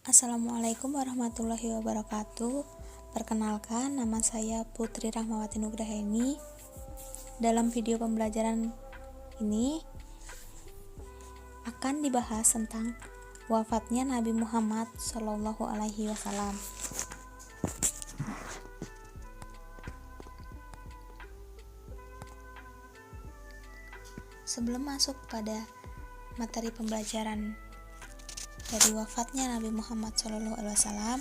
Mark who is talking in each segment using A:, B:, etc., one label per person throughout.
A: Assalamualaikum warahmatullahi wabarakatuh. Perkenalkan, nama saya Putri Rahmawati Nugraheni. Dalam video pembelajaran ini akan dibahas tentang wafatnya Nabi Muhammad SAW. Sebelum masuk pada materi pembelajaran dari wafatnya Nabi Muhammad SAW,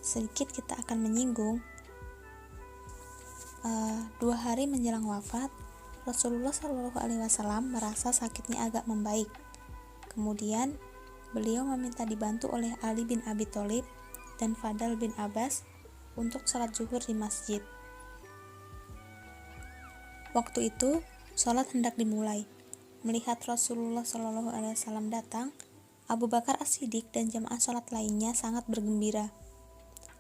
A: sedikit kita akan menyinggung 2 hari menjelang wafat Rasulullah SAW merasa sakitnya agak membaik. Kemudian beliau meminta dibantu oleh Ali bin Abi Thalib dan Fadl bin Abbas untuk sholat zuhur di masjid. Waktu itu sholat hendak dimulai. Melihat Rasulullah SAW datang, Abu Bakar As-Siddiq dan jamaah sholat lainnya sangat bergembira.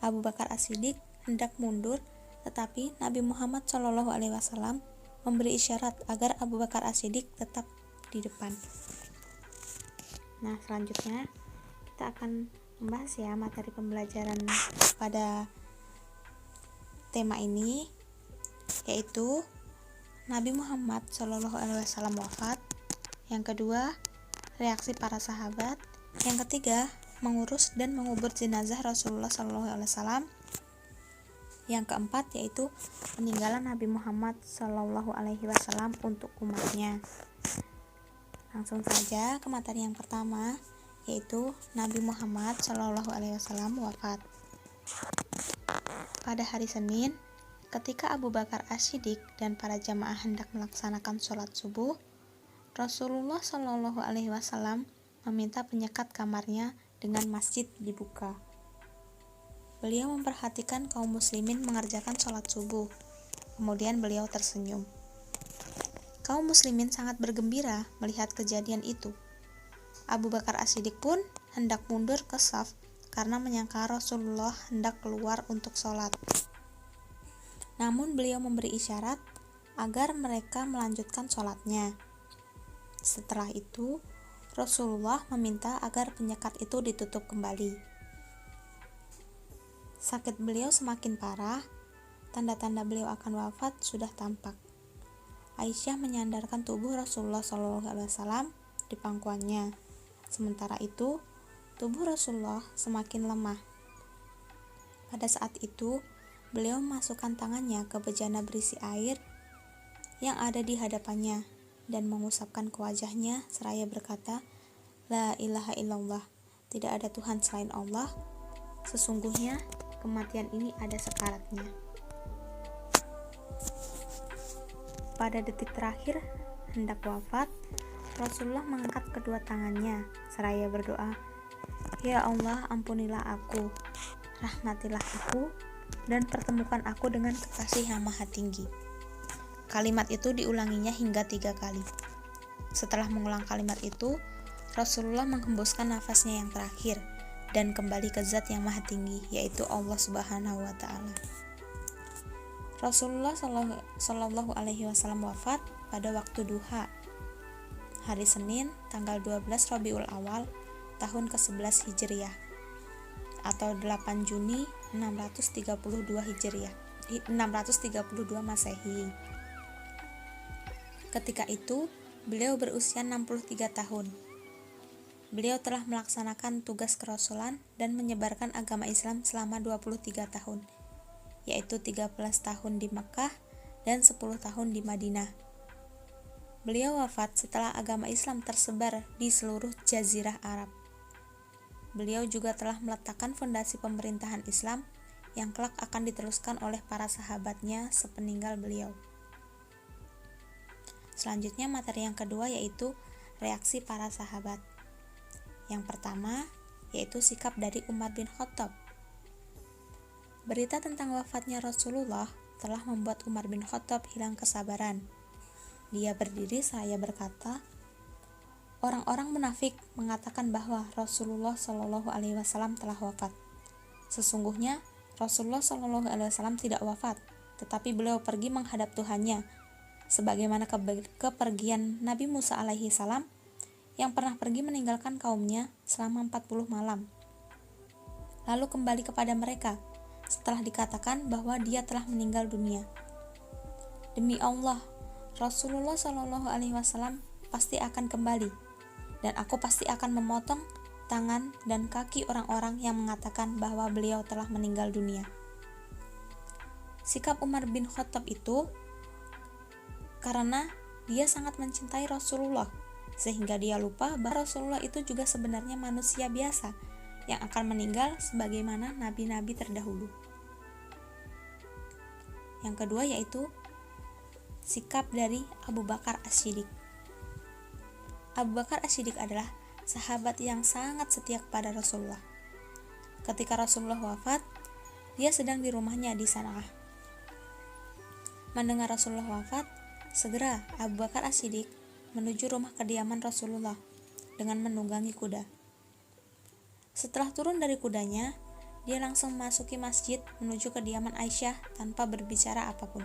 A: Abu Bakar As-Siddiq hendak mundur, tetapi Nabi Muhammad SAW memberi isyarat agar Abu Bakar As-Siddiq tetap di depan. Nah, selanjutnya kita akan membahas ya materi pembelajaran pada tema ini, yaitu Nabi Muhammad SAW wafat. Yang kedua, reaksi para sahabat. Yang ketiga, mengurus dan mengubur jenazah Rasulullah SAW. Yang keempat, yaitu peninggalan Nabi Muhammad SAW untuk umatnya. Langsung saja ke materi yang pertama, yaitu Nabi Muhammad SAW wafat. Pada hari Senin, ketika Abu Bakar As-Siddiq dan para jamaah hendak melaksanakan sholat subuh, Rasulullah SAW meminta penyekat kamarnya dengan masjid dibuka. Beliau memperhatikan kaum muslimin mengerjakan sholat subuh. Kemudian beliau tersenyum. Kaum muslimin sangat bergembira melihat kejadian itu. Abu Bakar As-Siddiq pun hendak mundur ke shaf karena menyangka Rasulullah hendak keluar untuk sholat. Namun beliau memberi isyarat agar mereka melanjutkan sholatnya. Setelah itu, Rasulullah meminta agar penyekat itu ditutup kembali. Sakit beliau semakin parah, tanda-tanda beliau akan wafat sudah tampak. Aisyah menyandarkan tubuh Rasulullah SAW di pangkuannya. Sementara itu, tubuh Rasulullah semakin lemah. Pada saat itu, beliau memasukkan tangannya ke bejana berisi air yang ada di hadapannya dan mengusapkan ke wajahnya seraya berkata, "La ilaha illallah, tidak ada Tuhan selain Allah. Sesungguhnya kematian ini ada sekaratnya." Pada detik terakhir hendak wafat, Rasulullah mengangkat kedua tangannya seraya berdoa, "Ya Allah, ampunilah aku, rahmatilah aku, dan pertemukan aku dengan kekasih yang maha tinggi." Kalimat itu diulanginya hingga 3 kali. Setelah mengulang kalimat itu, Rasulullah menghembuskan nafasnya yang terakhir dan kembali ke zat yang maha tinggi, yaitu Allah Subhanahu wa Ta'ala. Rasulullah SAW wafat pada waktu duha, hari Senin, tanggal 12 Rabiul Awal, tahun ke-11 Hijriah, atau 8 Juni 632 Masehi. Ketika itu, beliau berusia 63 tahun. Beliau telah melaksanakan tugas kerasulan dan menyebarkan agama Islam selama 23 tahun, yaitu 13 tahun di Mekkah dan 10 tahun di Madinah. Beliau wafat setelah agama Islam tersebar di seluruh Jazirah Arab. Beliau juga telah meletakkan fondasi pemerintahan Islam yang kelak akan diteruskan oleh para sahabatnya sepeninggal beliau. Selanjutnya materi yang kedua, yaitu reaksi para sahabat. Yang pertama, yaitu sikap dari Umar bin Khattab. Berita tentang wafatnya Rasulullah telah membuat Umar bin Khattab hilang kesabaran. Dia berdiri seraya berkata, "Orang-orang munafik mengatakan bahwa Rasulullah SAW telah wafat. Sesungguhnya Rasulullah SAW tidak wafat, tetapi beliau pergi menghadap Tuhannya, sebagaimana kepergian Nabi Musa alaihi salam yang pernah pergi meninggalkan kaumnya selama 40 malam, lalu kembali kepada mereka setelah dikatakan bahwa dia telah meninggal dunia. Demi Allah, Rasulullah Shallallahu Alaihi Wasallam pasti akan kembali, dan aku pasti akan memotong tangan dan kaki orang-orang yang mengatakan bahwa beliau telah meninggal dunia. Sikap Umar bin Khattab itu karena dia sangat mencintai Rasulullah, sehingga dia lupa bahwa Rasulullah itu juga sebenarnya manusia biasa yang akan meninggal sebagaimana nabi-nabi terdahulu. Yang kedua yaitu sikap dari Abu Bakar As-Siddiq. Abu Bakar As-Siddiq adalah sahabat yang sangat setia kepada Rasulullah. Ketika Rasulullah wafat, dia sedang di rumahnya di Sana'ah. Mendengar Rasulullah wafat, segera Abu Bakar As-Siddiq menuju rumah kediaman Rasulullah dengan menunggangi kuda. Setelah turun dari kudanya, dia langsung memasuki masjid menuju kediaman Aisyah tanpa berbicara apapun.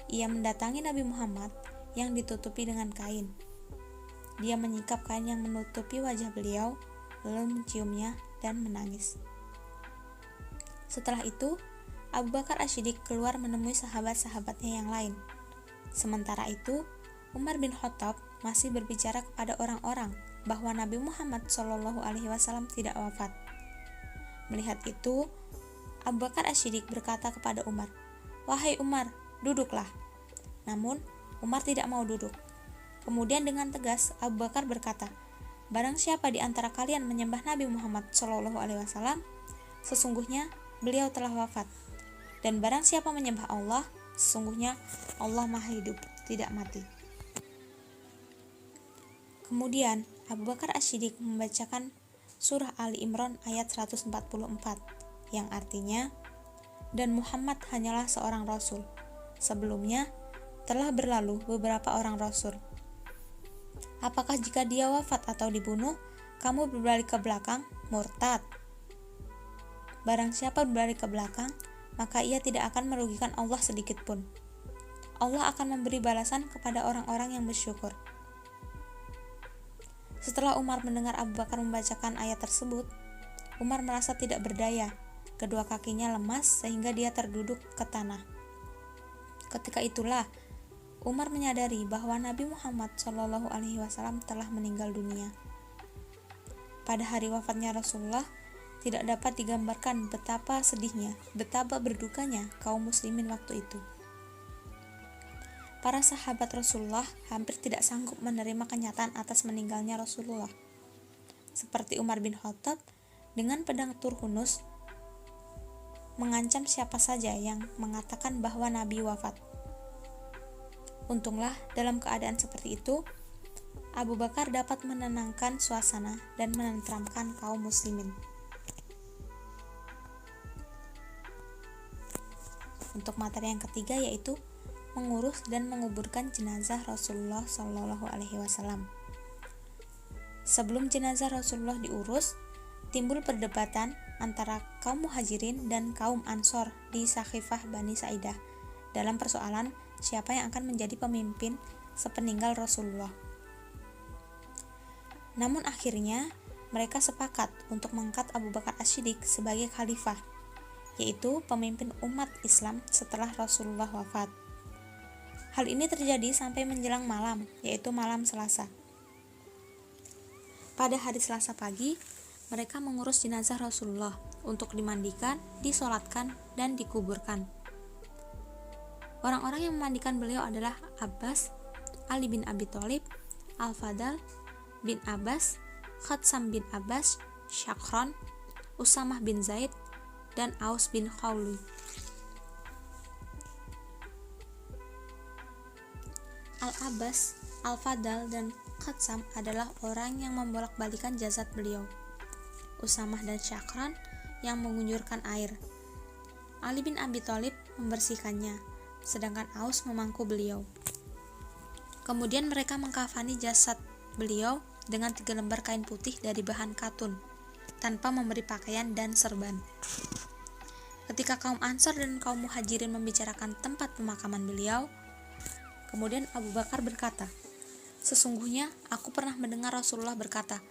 A: Ia mendatangi Nabi Muhammad yang ditutupi dengan kain. Dia menyingkap kain yang menutupi wajah beliau, lalu menciumnya dan menangis. Setelah itu, Abu Bakar As-Siddiq keluar menemui sahabat-sahabatnya yang lain. Sementara itu, Umar bin Khattab masih berbicara kepada orang-orang bahwa Nabi Muhammad SAW tidak wafat. Melihat itu, Abu Bakar As-Siddiq berkata kepada Umar, "Wahai Umar, duduklah." Namun, Umar tidak mau duduk. Kemudian dengan tegas, Abu Bakar berkata, "Barang siapa di antara kalian menyembah Nabi Muhammad SAW, sesungguhnya beliau telah wafat. Dan barang siapa menyembah Allah, sesungguhnya Allah Maha Hidup, tidak mati." Kemudian, Abu Bakar As-Siddiq membacakan surah Ali Imran ayat 144, yang artinya, "Dan Muhammad hanyalah seorang rasul. Sebelumnya, telah berlalu beberapa orang rasul. Apakah jika dia wafat atau dibunuh, kamu berbalik ke belakang, murtad? Barang siapa berbalik ke belakang, maka ia tidak akan merugikan Allah sedikit pun. Allah akan memberi balasan kepada orang-orang yang bersyukur." Setelah Umar mendengar Abu Bakar membacakan ayat tersebut, Umar merasa tidak berdaya. Kedua kakinya lemas sehingga dia terduduk ke tanah. Ketika itulah Umar menyadari bahwa Nabi Muhammad SAW telah meninggal dunia. Pada hari wafatnya Rasulullah, tidak dapat digambarkan betapa sedihnya, betapa berdukanya kaum muslimin waktu itu. Para sahabat Rasulullah hampir tidak sanggup menerima kenyataan atas meninggalnya Rasulullah. Seperti Umar bin Khattab, dengan pedang Turhunus mengancam siapa saja yang mengatakan bahwa Nabi wafat. Untunglah dalam keadaan seperti itu, Abu Bakar dapat menenangkan suasana dan menenteramkan kaum muslimin. Untuk materi yang ketiga yaitu mengurus dan menguburkan jenazah Rasulullah SAW. Sebelum jenazah Rasulullah diurus, timbul perdebatan antara kaum Muhajirin dan kaum Ansor di Saqifah Bani Sa'idah dalam persoalan siapa yang akan menjadi pemimpin sepeninggal Rasulullah. Namun akhirnya mereka sepakat untuk mengangkat Abu Bakar As-Siddiq sebagai khalifah, yaitu pemimpin umat Islam setelah Rasulullah wafat. Hal ini terjadi sampai menjelang malam, yaitu malam Selasa. Pada hari Selasa pagi, mereka mengurus jenazah Rasulullah untuk dimandikan, disolatkan, dan dikuburkan. Orang-orang yang memandikan beliau adalah Abbas, Ali bin Abi Thalib, Al-Fadl bin Abbas, Khatsam bin Abbas, Syakron, Usamah bin Zaid, dan Aus bin Khawli. Al-Abbas, Al-Fadl, dan Khatsam adalah orang yang membolak-balikan jasad beliau. Usamah dan Syakran yang mengunjurkan air. Ali bin Abi Thalib membersihkannya, sedangkan Aus memangku beliau. Kemudian mereka mengkafani jasad beliau dengan 3 lembar kain putih dari bahan katun, tanpa memberi pakaian dan serban. Ketika kaum Ansar dan kaum Muhajirin membicarakan tempat pemakaman beliau, kemudian Abu Bakar berkata, Sesungguhnya aku pernah mendengar Rasulullah berkata,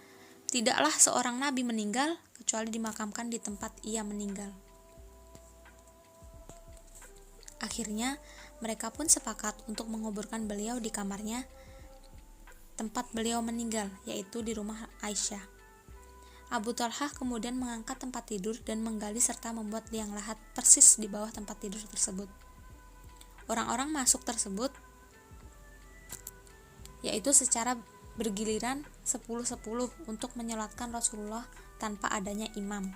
A: tidaklah seorang nabi meninggal kecuali dimakamkan di tempat ia meninggal. Akhirnya mereka pun sepakat untuk menguburkan beliau di kamarnya tempat beliau meninggal, yaitu di rumah Aisyah. Abu Talhah kemudian mengangkat tempat tidur dan menggali serta membuat liang lahat persis di bawah tempat tidur tersebut. Orang-orang masuk tersebut yaitu secara bergiliran 10-10 untuk menyolatkan Rasulullah tanpa adanya imam.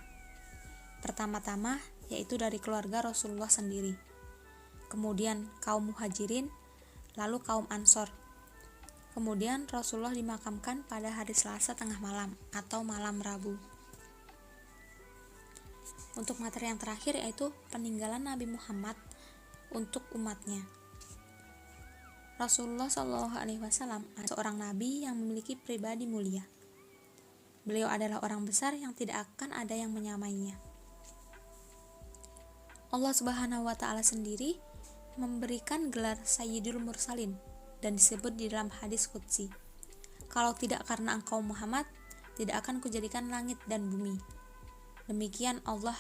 A: Pertama-tama yaitu dari keluarga Rasulullah sendiri, kemudian kaum muhajirin, lalu kaum ansor. Kemudian Rasulullah dimakamkan pada hari Selasa tengah malam atau malam Rabu. Untuk materi yang terakhir yaitu peninggalan Nabi Muhammad untuk umatnya. Rasulullah SAW seorang nabi yang memiliki pribadi mulia. Beliau adalah orang besar yang tidak akan ada yang menyamainya. Allah Subhanahu wa Ta'ala sendiri memberikan gelar Sayyidul Mursalin dan disebut di dalam hadis qudsi, kalau tidak karena engkau Muhammad, tidak akan kujadikan langit dan bumi. Demikian Allah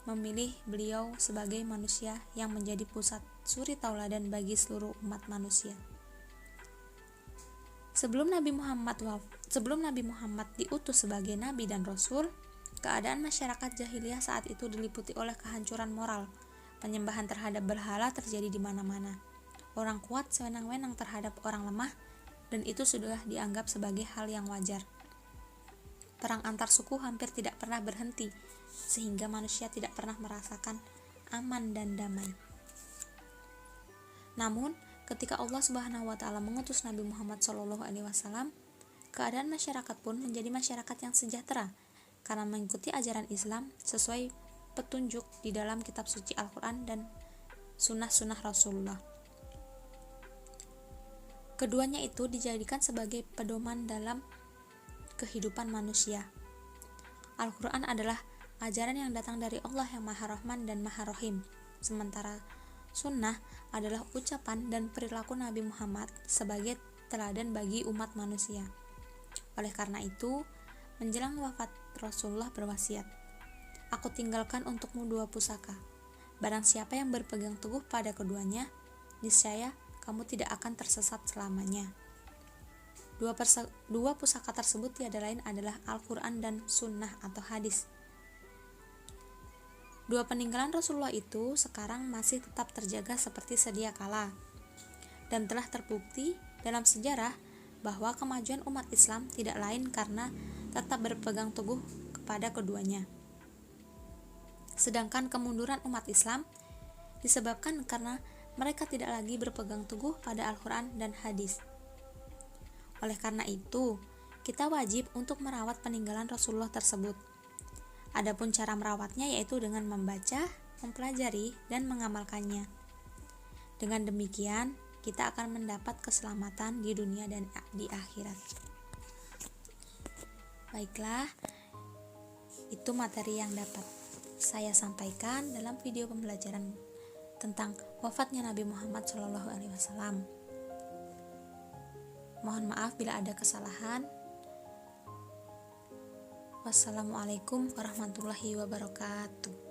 A: memilih beliau sebagai manusia yang menjadi pusat suri tauladan bagi seluruh umat manusia. Sebelum Nabi Muhammad diutus sebagai nabi dan rasul, keadaan masyarakat jahiliyah saat itu diliputi oleh kehancuran moral. Penyembahan terhadap berhala terjadi di mana-mana. Orang kuat sewenang-wenang terhadap orang lemah, dan itu sudah dianggap sebagai hal yang wajar. Perang antar suku hampir tidak pernah berhenti, sehingga manusia tidak pernah merasakan aman dan damai. Namun, ketika Allah Subhanahu wa Ta'ala mengutus Nabi Muhammad SAW, keadaan masyarakat pun menjadi masyarakat yang sejahtera karena mengikuti ajaran Islam sesuai petunjuk di dalam kitab suci Al-Quran dan sunnah-sunnah Rasulullah. Keduanya itu dijadikan sebagai pedoman dalam kehidupan manusia. Al-Quran adalah ajaran yang datang dari Allah yang Maha Rahman dan Maha Rahim, sementara sunnah adalah ucapan dan perilaku Nabi Muhammad sebagai teladan bagi umat manusia. Oleh karena itu, menjelang wafat Rasulullah berwasiat, aku tinggalkan untukmu 2 pusaka. Barang siapa yang berpegang teguh pada keduanya, niscaya kamu tidak akan tersesat selamanya. Dua pusaka tersebut tiada lain adalah Al-Quran dan Sunnah atau hadis. 2 peninggalan Rasulullah itu sekarang masih tetap terjaga seperti sedia kala, dan telah terbukti dalam sejarah bahwa kemajuan umat Islam tidak lain karena tetap berpegang teguh kepada keduanya. Sedangkan kemunduran umat Islam disebabkan karena mereka tidak lagi berpegang teguh pada Al-Quran dan hadis. Oleh karena itu, kita wajib untuk merawat peninggalan Rasulullah tersebut. Adapun cara merawatnya yaitu dengan membaca, mempelajari, dan mengamalkannya. Dengan demikian, kita akan mendapat keselamatan di dunia dan di akhirat. Baiklah, itu materi yang dapat saya sampaikan dalam video pembelajaran tentang wafatnya Nabi Muhammad SAW. Mohon maaf bila ada kesalahan. Wassalamualaikum warahmatullahi wabarakatuh.